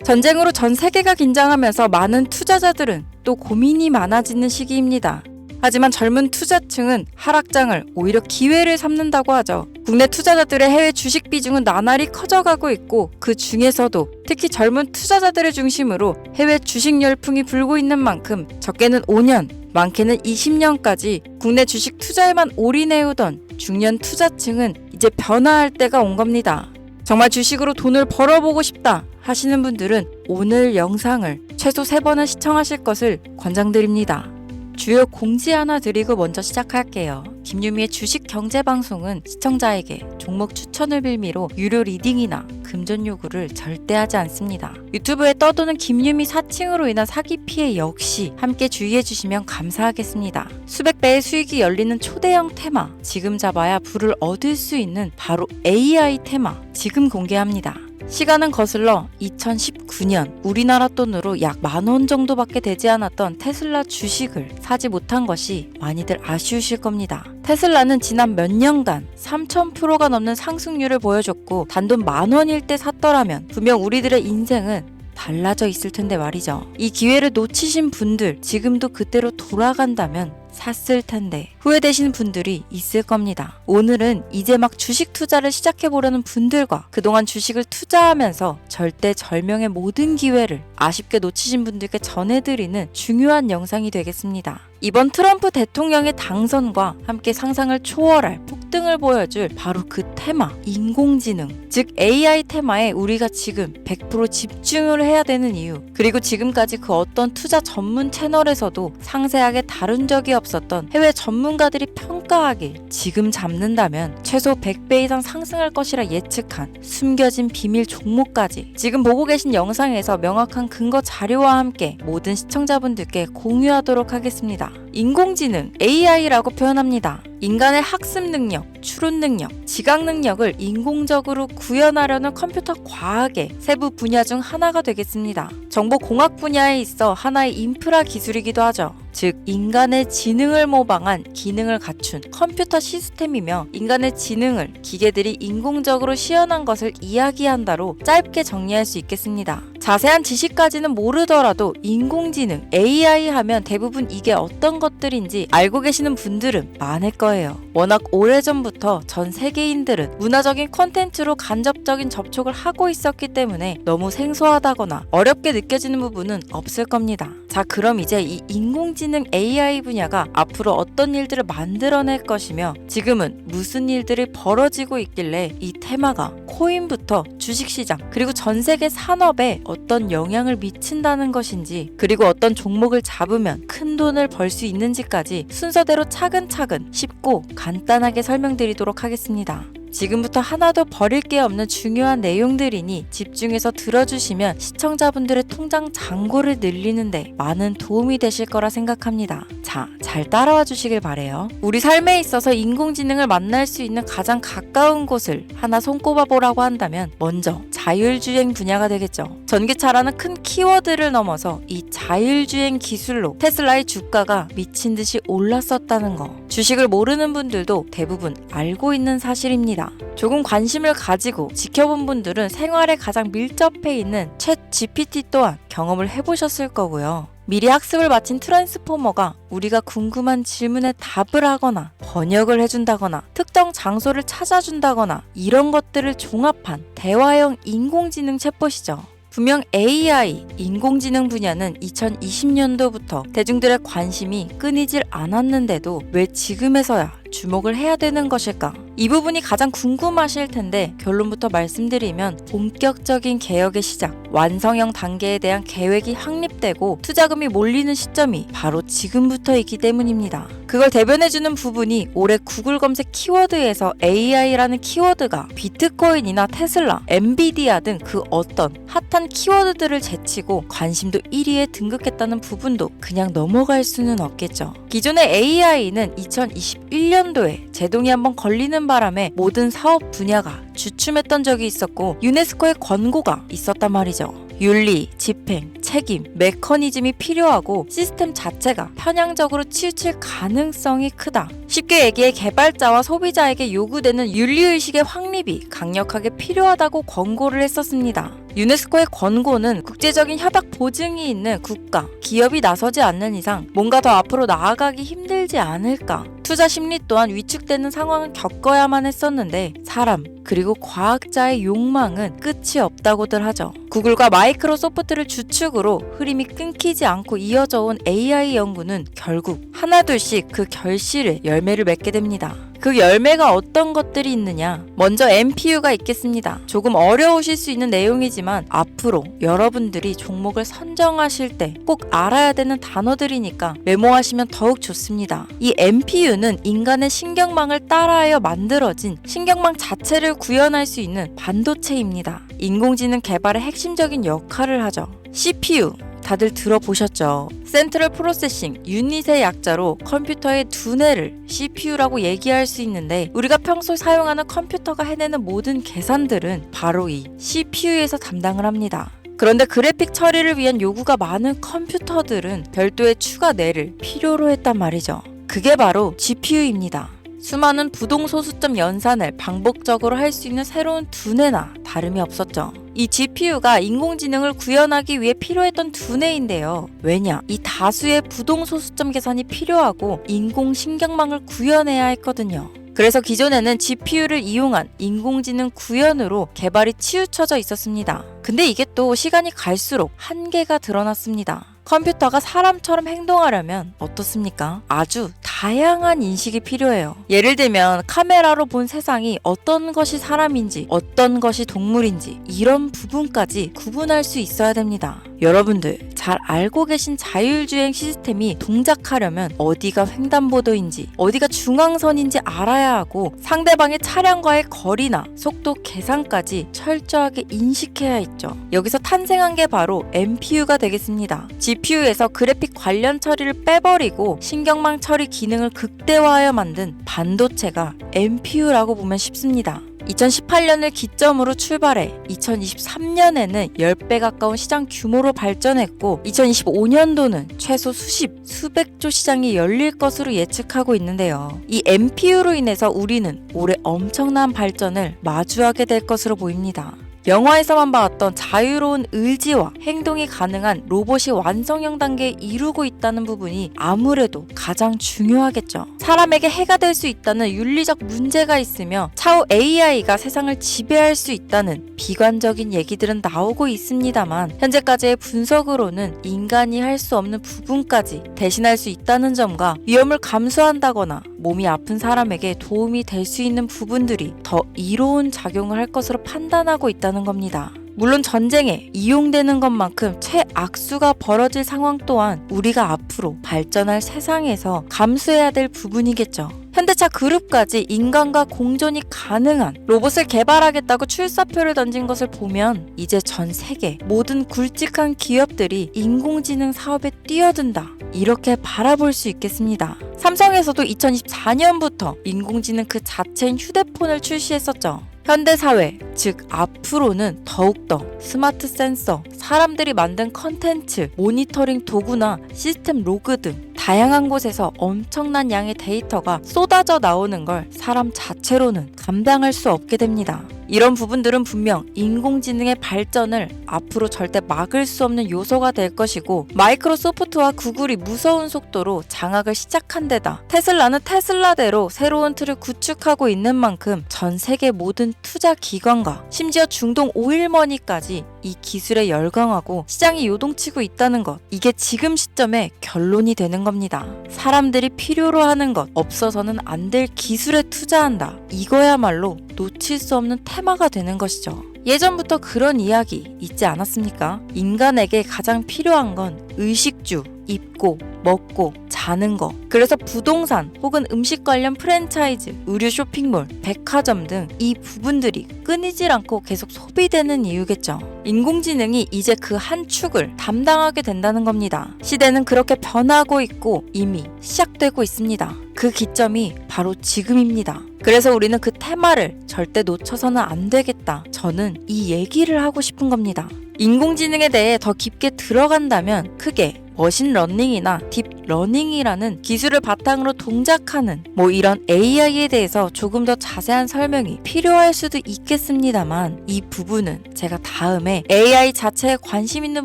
전쟁으로 전 세계가 긴장하면서 많은 투자자들은 또 고민이 많아지는 시기입니다. 하지만 젊은 투자층은 하락장을 오히려 기회를 삼는다고 하죠. 국내 투자자들의 해외 주식 비중은 나날이 커져가고 있고 그 중에서도 특히 젊은 투자자들을 중심으로 해외 주식 열풍이 불고 있는 만큼 적게는 5년, 많게는 20년까지 국내 주식 투자에만 올인해오던 중년 투자층은 이제 변화할 때가 온 겁니다. 정말 주식으로 돈을 벌어보고 싶다 하시는 분들은 오늘 영상을 최소 3번은 시청하실 것을 권장드립니다. 주요 공지 하나 드리고 먼저 시작할게요. 김유미의 주식 경제 방송은 시청자에게 종목 추천을 빌미로 유료 리딩이나 금전 요구를 절대 하지 않습니다. 유튜브에 떠도는 김유미 사칭으로 인한 사기 피해 역시 함께 주의해 주시면 감사하겠습니다. 수백 배의 수익이 열리는 초대형 테마, 지금 잡아야 부를 얻을 수 있는 바로 AI 테마 지금 공개합니다. 시간은 거슬러 2019년 우리나라 돈으로 약 10,000원 정도밖에 되지 않았던 테슬라 주식을 사지 못한 것이 많이들 아쉬우실 겁니다. 테슬라는 지난 몇 년간 3000%가 넘는 상승률을 보여줬고 단돈 10,000원일 때 샀더라면 분명 우리들의 인생은 달라져 있을 텐데 말이죠. 이 기회를 놓치신 분들, 지금도 그때로 돌아간다면 샀을 텐데 후회되시는 분들이 있을 겁니다. 오늘은 이제 막 주식 투자를 시작해보려는 분들과 그동안 주식을 투자하면서 절대절명의 모든 기회를 아쉽게 놓치신 분들께 전해드리는 중요한 영상이 되겠습니다. 이번 트럼프 대통령의 당선과 함께 상상을 초월할 폭등을 보여줄 바로 그 테마, 인공지능, 즉 AI 테마에 우리가 지금 100% 집중을 해야 되는 이유, 그리고 지금까지 그 어떤 투자 전문 채널에서도 상세하게 다룬 적이 없었던 해외 전문가들이 평가하길 지금 잡는다면 최소 100배 이상 상승할 것이라 예측한 숨겨진 비밀 종목까지 지금 보고 계신 영상에서 명확한 근거 자료와 함께 모든 시청자분들께 공유하도록 하겠습니다. 인공지능, AI라고 표현합니다. 인간의 학습 능력, 추론 능력, 지각 능력을 인공적으로 구현하려는 컴퓨터 과학의 세부 분야 중 하나가 되겠습니다. 정보공학 분야에 있어 하나의 인프라 기술이기도 하죠. 즉 인간의 지능을 모방한 기능을 갖춘 컴퓨터 시스템이며 인간의 지능을 기계들이 인공적으로 시연한 것을 이야기한다로 짧게 정리할 수 있겠습니다. 자세한 지식까지는 모르더라도 인공지능, AI 하면 대부분 이게 어떤 것들인지 알고 계시는 분들은 많을 거예요. 워낙 오래전부터 전 세계인들은 문화적인 콘텐츠로 간접적인 접촉을 하고 있었기 때문에 너무 생소하다거나 어렵게 느껴지는 부분은 없을 겁니다. 자, 그럼 이제 이 인공지능 AI 분야가 앞으로 어떤 일들을 만들어낼 것이며 지금은 무슨 일들이 벌어지고 있길래 이 테마가 코인부터 주식시장 그리고 전 세계 산업에 어떤 영향을 미친다는 것인지, 그리고 어떤 종목을 잡으면 큰 돈을 벌 수 있는지까지 순서대로 차근차근 쉽고 간단하게 설명드리도록 하겠습니다. 지금부터 하나도 버릴 게 없는 중요한 내용들이니 집중해서 들어주시면 시청자분들의 통장 잔고를 늘리는데 많은 도움이 되실 거라 생각합니다. 자, 잘 따라와 주시길 바래요. 우리 삶에 있어서 인공지능을 만날 수 있는 가장 가까운 곳을 하나 손꼽아 보라고 한다면 먼저 자율주행 분야가 되겠죠. 전기차라는 큰 키워드를 넘어서 이 자율주행 기술로 테슬라의 주가가 미친 듯이 올랐었다는 거, 주식을 모르는 분들도 대부분 알고 있는 사실입니다. 조금 관심을 가지고 지켜본 분들은 생활에 가장 밀접해 있는 챗 GPT 또한 경험을 해보셨을 거고요. 미리 학습을 마친 트랜스포머가 우리가 궁금한 질문에 답을 하거나 번역을 해준다거나 특정 장소를 찾아준다거나 이런 것들을 종합한 대화형 인공지능 챗봇이죠. 분명 AI, 인공지능 분야는 2020년도부터 대중들의 관심이 끊이질 않았는데도 왜 지금에서야 주목을 해야 되는 것일까? 이 부분이 가장 궁금하실 텐데 결론부터 말씀드리면 본격적인 개혁의 시작, 완성형 단계에 대한 계획이 확립되고 투자금이 몰리는 시점이 바로 지금부터이기 때문입니다. 그걸 대변해주는 부분이 올해 구글 검색 키워드에서 AI라는 키워드가 비트코인이나 테슬라, 엔비디아 등 그 어떤 핫한 키워드들을 제치고 관심도 1위에 등극했다는 부분도 그냥 넘어갈 수는 없겠죠. 기존의 AI는 2021년도에 제동이 한번 걸리는 바람에 모든 사업 분야가 주춤했던 적이 있었고 유네스코의 권고가 있었단 말이죠. 윤리, 집행, 책임, 메커니즘이 필요하고 시스템 자체가 편향적으로 치우칠 가능성이 크다. 쉽게 얘기해 개발자와 소비자에게 요구되는 윤리의식의 확립이 강력하게 필요하다고 권고를 했었습니다. 유네스코의 권고는 국제적인 협약 보증이 있는 국가, 기업이 나서지 않는 이상 뭔가 더 앞으로 나아가기 힘들지 않을까. 투자 심리 또한 위축되는 상황을 겪어야만 했었는데 사람 그리고 과학자의 욕망은 끝이 없다고들 하죠. 구글과 마이크로소프트를 주축으로 흐름이 끊기지 않고 이어져 온 AI 연구는 결국 하나둘씩 그 결실의 열매를 맺게 됩니다. 그 열매가 어떤 것들이 있느냐? 먼저 MPU가 있겠습니다. 조금 어려우실 수 있는 내용이지만 앞으로 여러분들이 종목을 선정하실 때 꼭 알아야 되는 단어들이니까 메모하시면 더욱 좋습니다. 이 MPU는 인간의 신경망을 따라하여 만들어진 신경망 자체를 구현할 수 있는 반도체입니다. 인공지능 개발의 핵심적인 역할을 하죠. CPU 다들 들어보셨죠? 센트럴 프로세싱 유닛의 약자로 컴퓨터의 두뇌를 CPU라고 얘기할 수 있는데 우리가 평소 사용하는 컴퓨터가 해내는 모든 계산들은 바로 이 CPU에서 담당을 합니다. 그런데 그래픽 처리를 위한 요구가 많은 컴퓨터들은 별도의 추가 뇌를 필요로 했단 말이죠. 그게 바로 GPU입니다. 수많은 부동소수점 연산을 반복적으로 할 수 있는 새로운 두뇌나 다름이 없었죠. 이 GPU가 인공지능을 구현하기 위해 필요했던 두뇌인데요. 왜냐? 이 다수의 부동소수점 계산이 필요하고 인공신경망을 구현해야 했거든요. 그래서 기존에는 GPU를 이용한 인공지능 구현으로 개발이 치우쳐져 있었습니다. 근데 이게 또 시간이 갈수록 한계가 드러났습니다. 컴퓨터가 사람처럼 행동하려면 어떻습니까? 아주 다양한 인식이 필요해요. 예를 들면 카메라로 본 세상이 어떤 것이 사람인지 어떤 것이 동물인지 이런 부분까지 구분할 수 있어야 됩니다. 여러분들 잘 알고 계신 자율주행 시스템이 동작하려면 어디가 횡단보도인지 어디가 중앙선인지 알아야 하고 상대방의 차량과의 거리나 속도 계산까지 철저하게 인식해야 있죠. 여기서 탄생한 게 바로 MPU가 되겠습니다. GPU에서 그래픽 관련 처리를 빼버리고 신경망 처리 기능을 극대화하여 만든 반도체가 MPU라고 보면 쉽습니다. 2018년을 기점으로 출발해 2023년에는 10배 가까운 시장 규모로 발전했고 2025년도는 최소 수백조 시장이 열릴 것으로 예측하고 있는데요. 이 MPU로 인해서 우리는 올해 엄청난 발전을 마주하게 될 것으로 보입니다. 영화에서만 봤던 자유로운 의지와 행동이 가능한 로봇이 완성형 단계에 이루고 있다는 부분이 아무래도 가장 중요하겠죠. 사람에게 해가 될 수 있다는 윤리적 문제가 있으며 차후 AI가 세상을 지배할 수 있다는 비관적인 얘기들은 나오고 있습니다만 현재까지의 분석으로는 인간이 할 수 없는 부분까지 대신할 수 있다는 점과 위험을 감수한다거나 몸이 아픈 사람에게 도움이 될 수 있는 부분들이 더 이로운 작용을 할 것으로 판단하고 있다는 겁니다. 물론 전쟁에 이용되는 것만큼 최악수가 벌어질 상황 또한 우리가 앞으로 발전할 세상에서 감수해야 될 부분이겠죠. 현대차 그룹까지 인간과 공존이 가능한 로봇을 개발하겠다고 출사표를 던진 것을 보면 이제 전 세계 모든 굵직한 기업들이 인공지능 사업에 뛰어든다. 이렇게 바라볼 수 있겠습니다. 삼성에서도 2024년부터 인공지능 그 자체인 휴대폰을 출시했었죠. 현대사회, 즉 앞으로는 더욱더 스마트 센서, 사람들이 만든 컨텐츠, 모니터링 도구나 시스템 로그 등 다양한 곳에서 엄청난 양의 데이터가 쏟아져 나오는 걸 사람 자체로는 감당할 수 없게 됩니다. 이런 부분들은 분명 인공지능의 발전을 앞으로 절대 막을 수 없는 요소가 될 것이고 마이크로소프트와 구글이 무서운 속도로 장악을 시작한 데다 테슬라는 테슬라대로 새로운 틀을 구축하고 있는 만큼 전 세계 모든 투자 기관과 심지어 중동 오일머니까지 이 기술에 열광하고 시장이 요동치고 있다는 것, 이게 지금 시점에 결론이 되는 겁니다. 사람들이 필요로 하는 것, 없어서는 안 될 기술에 투자한다. 이거야말로 놓칠 수 없는 테마가 되는 것이죠. 예전부터 그런 이야기 있지 않았습니까? 인간에게 가장 필요한 건 의식주, 입고, 먹고, 자는 거. 그래서 부동산 혹은 음식 관련 프랜차이즈, 의류 쇼핑몰, 백화점 등 이 부분들이 끊이질 않고 계속 소비되는 이유겠죠. 인공지능이 이제 그 한 축을 담당하게 된다는 겁니다. 시대는 그렇게 변하고 있고 이미 시작되고 있습니다. 그 기점이 바로 지금입니다. 그래서 우리는 그 테마를 절대 놓쳐서는 안 되겠다. 저는 이 얘기를 하고 싶은 겁니다. 인공지능에 대해 더 깊게 들어간다면 크게 머신러닝이나 딥러닝이라는 기술을 바탕으로 동작하는 이런 AI에 대해서 조금 더 자세한 설명이 필요할 수도 있겠습니다만, 이 부분은 제가 다음에 AI 자체에 관심 있는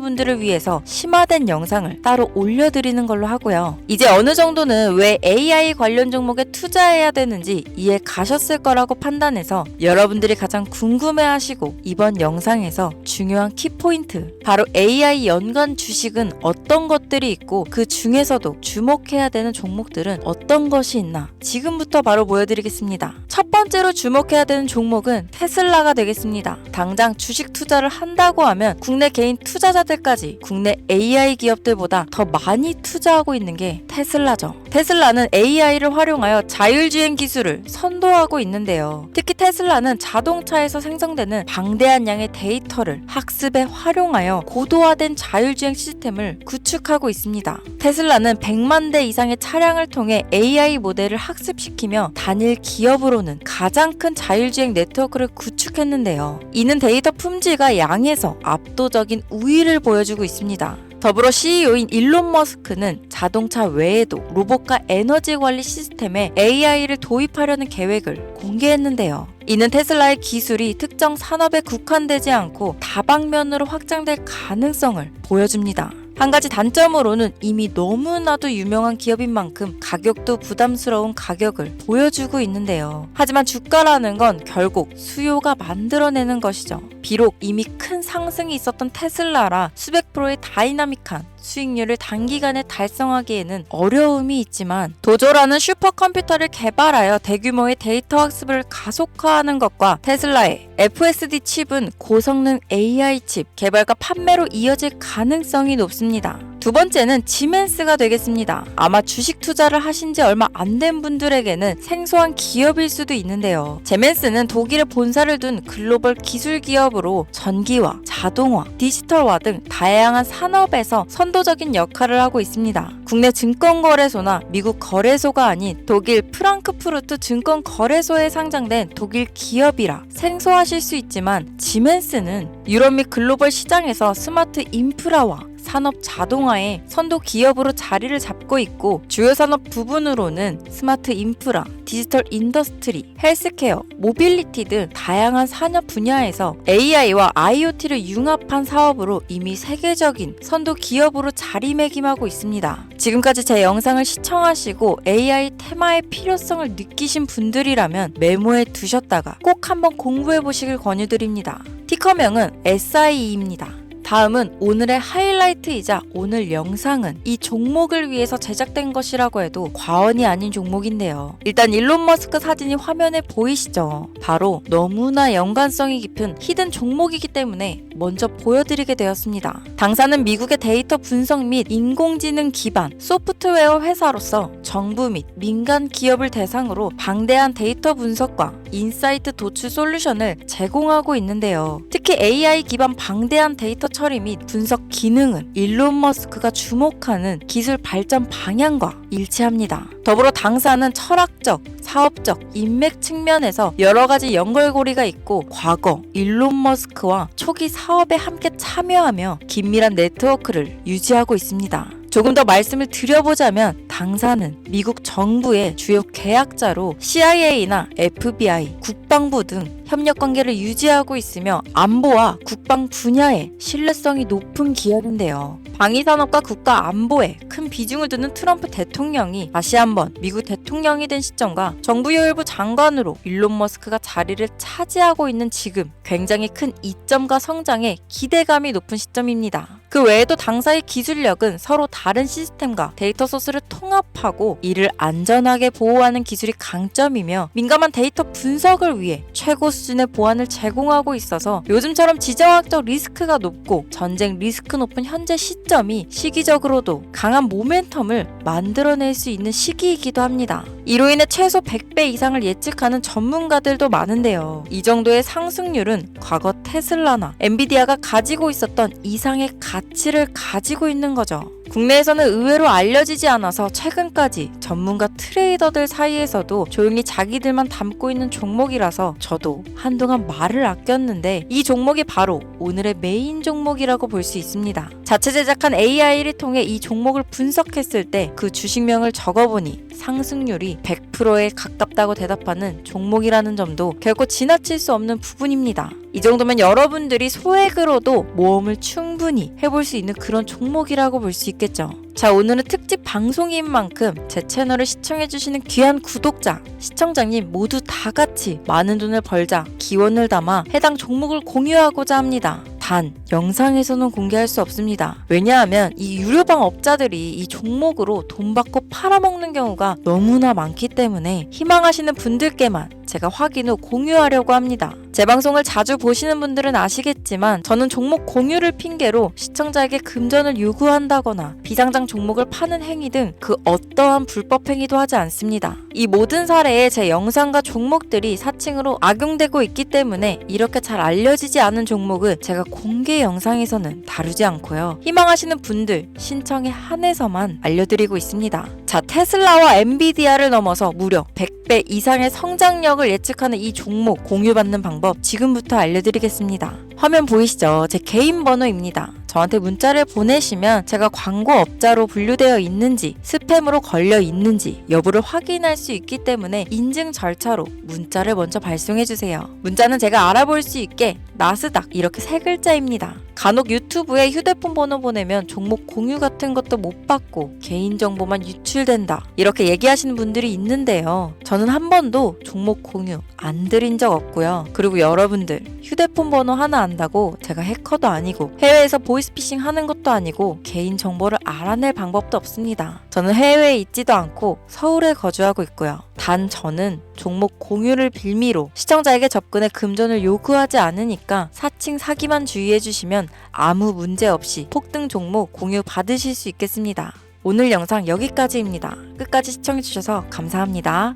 분들을 위해서 심화된 영상을 따로 올려드리는 걸로 하고요. 이제 어느 정도는 왜 AI 관련 종목에 투자해야 되는지 이해 가셨을 거라고 판단해서 여러분들이 가장 궁금해하시고 이번 영상에서 중요한 키포인트, 바로 AI 연관 주식은 어떤 것들이 있고 그 중에서도 주목해야 되는 종목들은 어떤 것이 있나 지금부터 바로 보여드리겠습니다. 첫 번째로 주목해야 되는 종목은 테슬라가 되겠습니다. 당장 주식 투자를 한다고 하면 국내 개인 투자자들까지 국내 AI 기업들보다 더 많이 투자하고 있는 게 테슬라죠. 테슬라는 AI를 활용하여 자율주행 기술을 선도하고 있는데요. 특히 테슬라는 자동차에서 생성되는 방대한 양의 데이터를 학습에 활용하여 고도화된 자율주행 시스템을 구축하고 있습니다. 테슬라는 100만 대 이상의 차량을 통해 AI 모델을 학습시키며 단일 기업으로는 가장 큰 자율주행 네트워크를 구축했는데요. 이는 데이터 품질과 양에서 압도적인 우위를 보여주고 있습니다. 더불어 CEO인 일론 머스크는 자동차 외에도 로봇과 에너지 관리 시스템에 AI를 도입하려는 계획을 공개했는데요. 이는 테슬라의 기술이 특정 산업에 국한되지 않고 다방면으로 확장될 가능성을 보여줍니다. 한 가지 단점으로는 이미 너무나도 유명한 기업인 만큼 가격도 부담스러운 가격을 보여주고 있는데요. 하지만 주가라는 건 결국 수요가 만들어내는 것이죠. 비록 이미 큰 상승이 있었던 테슬라라 수백 프로의 다이나믹한 수익률을 단기간에 달성하기에는 어려움이 있지만, 도조라는 슈퍼컴퓨터를 개발하여 대규모의 데이터 학습을 가속화하는 것과 테슬라의 FSD 칩은 고성능 AI 칩 개발과 판매로 이어질 가능성이 높습니다. 두 번째는 지멘스가 되겠습니다. 아마 주식 투자를 하신 지 얼마 안 된 분들에게는 생소한 기업일 수도 있는데요. 지멘스는 독일에 본사를 둔 글로벌 기술 기업으로 전기화, 자동화, 디지털화 등 다양한 산업에서 선도적인 역할을 하고 있습니다. 국내 증권거래소나 미국 거래소가 아닌 독일 프랑크푸르트 증권거래소에 상장된 독일 기업이라 생소하실 수 있지만, 지멘스는 유럽 및 글로벌 시장에서 스마트 인프라와 산업 자동화의 선도 기업으로 자리를 잡고 있고, 주요 산업 부분으로는 스마트 인프라, 디지털 인더스트리, 헬스케어, 모빌리티 등 다양한 산업 분야에서 AI와 IoT를 융합한 사업으로 이미 세계적인 선도 기업으로 자리매김하고 있습니다. 지금까지 제 영상을 시청하시고 AI 테마의 필요성을 느끼신 분들이라면 메모해 두셨다가 꼭 한번 공부해 보시길 권유드립니다. 티커명은 SIE입니다. 다음은 오늘의 하이라이트이자 오늘 영상은 이 종목을 위해서 제작된 것이라고 해도 과언이 아닌 종목인데요. 일단 일론 머스크 사진이 화면에 보이시죠? 바로 너무나 연관성이 깊은 히든 종목이기 때문에 먼저 보여드리게 되었습니다. 당사는 미국의 데이터 분석 및 인공지능 기반 소프트웨어 회사로서 정부 및 민간 기업을 대상으로 방대한 데이터 분석과 인사이트 도출 솔루션을 제공하고 있는데요. 특히 AI 기반 방대한 데이터 처리 및 분석 기능은 일론 머스크가 주목하는 기술 발전 방향과 일치합니다. 더불어 당사는 철학적, 사업적, 인맥 측면에서 여러 가지 연결고리가 있고, 과거 일론 머스크와 초기 사업에 함께 참여하며 긴밀한 네트워크를 유지하고 있습니다. 조금 더 말씀을 드려보자면, 당사는 미국 정부의 주요 계약자로 CIA나 FBI, 국방부 등 협력 관계를 유지하고 있으며 안보와 국방 분야에 신뢰성이 높은 기업인데요. 방위산업과 국가 안보에 큰 비중을 두는 트럼프 대통령이 다시 한번 미국 대통령이 된 시점과 정부요일부 장관으로 일론 머스크가 자리를 차지하고 있는 지금 굉장히 큰 이점과 성장에 기대감이 높은 시점입니다. 그 외에도 당사의 기술력은 서로 다른 시스템과 데이터 소스를 통합하고 이를 안전하게 보호하는 기술이 강점이며, 민감한 데이터 분석을 위해 최고 수준의 보안을 제공하고 있어서 요즘처럼 지정학적 리스크가 높고 전쟁 리스크 높은 현재 시점이 시기적으로도 강한 모멘텀을 만들어낼 수 있는 시기이기도 합니다. 이로 인해 최소 100배 이상을 예측하는 전문가들도 많은데요. 이 정도의 상승률은 과거 테슬라나 엔비디아가 가지고 있었던 이상의 가치를 가지고 있는 거죠. 국내에서는 의외로 알려지지 않아서 최근까지 전문가 트레이더들 사이에서도 조용히 자기들만 담고 있는 종목이라서 저도 한동안 말을 아꼈는데 이 종목이 바로 오늘의 메인 종목이라고 볼 수 있습니다. 자체 제작한 AI를 통해 이 종목을 분석했을 때 그 주식명을 적어보니 상승률이 100%에 가깝다고 대답하는 종목이라는 점도 결코 지나칠 수 없는 부분입니다. 이 정도면 여러분들이 소액으로도 모험을 충분히 해볼 수 있는 그런 종목이라고 볼 수 있겠죠. 자, 오늘은 특집 방송인 만큼 제 채널을 시청해주시는 귀한 구독자, 시청자님 모두 다 같이 많은 돈을 벌자 기원을 담아 해당 종목을 공유하고자 합니다. 단, 영상에서는 공개할 수 없습니다. 왜냐하면 이 유료방 업자들이 이 종목으로 돈 받고 팔아먹는 경우가 너무나 많기 때문에 희망하시는 분들께만 제가 확인 후 공유하려고 합니다. 제 방송을 자주 보시는 분들은 아시겠지만 저는 종목 공유를 핑계로 시청자에게 금전을 요구한다거나 비상장 종목을 파는 행위 등 그 어떠한 불법 행위도 하지 않습니다. 이 모든 사례에 제 영상과 종목들이 사칭으로 악용되고 있기 때문에 이렇게 잘 알려지지 않은 종목은 제가 공개 영상에서는 다루지 않고요. 희망하시는 분들 신청에 한해서만 알려드리고 있습니다. 자, 테슬라와 엔비디아를 넘어서 무려 100배 이상의 성장력을 예측하는 이 종목 공유받는 방법 지금부터 알려드리겠습니다. 화면 보이시죠? 제 개인 번호입니다. 저한테 문자를 보내시면 제가 광고업자로 분류되어 있는지 스팸으로 걸려 있는지 여부를 확인할 수 있기 때문에 인증 절차로 문자를 먼저 발송해주세요. 문자는 제가 알아볼 수 있게 나스닥 이렇게 세 글자입니다. 간혹 유튜브에 휴대폰 번호 보내면 종목 공유 같은 것도 못 받고 개인정보만 유출된다 이렇게 얘기하시는 분들이 있는데요. 저는 한 번도 종목 공유 안 드린 적 없고요. 그리고 여러분들 휴대폰 번호 하나 안다고 제가 해커도 아니고 해외에서 보이스피싱 하는 것도 아니고 개인정보를 알아낼 방법도 없습니다. 저는 해외에 있지도 않고 서울에 거주하고 있고요. 단 저는 종목 공유를 빌미로 시청자에게 접근해 금전을 요구하지 않으니까 사칭 사기만 주의해주시면 아무 문제 없이 폭등 종목 공유 받으실 수 있겠습니다. 오늘 영상 여기까지입니다. 끝까지 시청해주셔서 감사합니다.